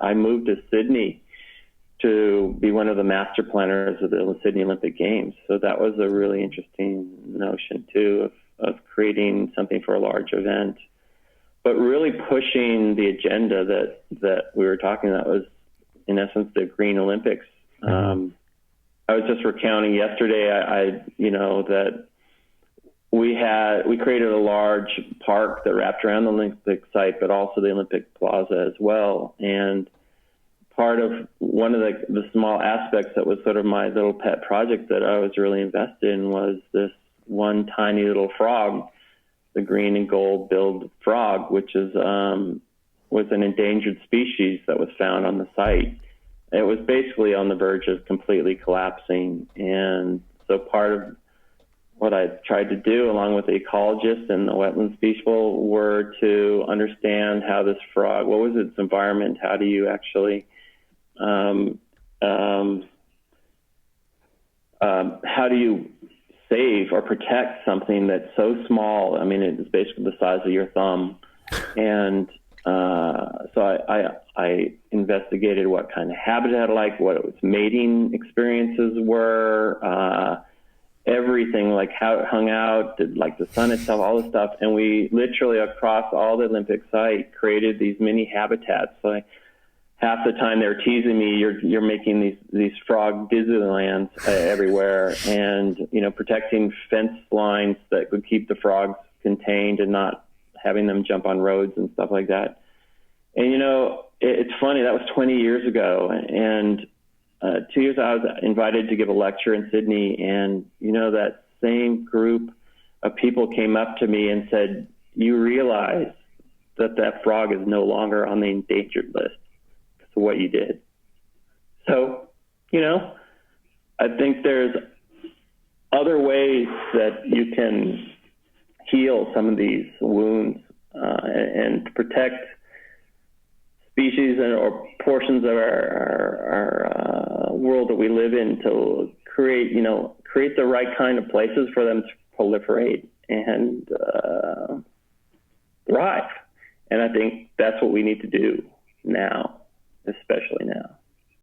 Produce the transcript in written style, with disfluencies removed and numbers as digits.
I moved to Sydney to be one of the master planners of the Sydney Olympic Games. So that was a really interesting notion too, of creating something for a large event, but really pushing the agenda that we were talking about was, in essence, the Green Olympics. I was just recounting yesterday, that we created a large park that wrapped around the Olympic site, but also the Olympic Plaza as well. And part of one of the small aspects that was sort of my little pet project that I was really invested in was this one tiny little frog, the green and gold billed frog, which is was an endangered species that was found on the site. It was basically on the verge of completely collapsing. And so part of what I tried to do, along with the ecologists and the wetlands people, were to understand how this frog, what was its environment? How do you actually, how do you save or protect something that's so small? I mean, it's basically the size of your thumb. And so I investigated what kind of habitat what its mating experiences were, everything, like how it hung out, like the sun itself, all this stuff. And we literally across all the Olympic site created these mini habitats. So half the time they're teasing me, you're making these frog Disneylands everywhere, and protecting fence lines that would keep the frogs contained and not having them jump on roads and stuff like that. And it's funny, that was 20 years ago, and 2 years I was invited to give a lecture in Sydney, and that same group of people came up to me and said, "You realize that frog is no longer on the endangered list because of what you did." So, I think there's other ways that you can heal some of these wounds and protect species or portions of our world that we live in, to create the right kind of places for them to proliferate and thrive. And I think that's what we need to do now, especially now.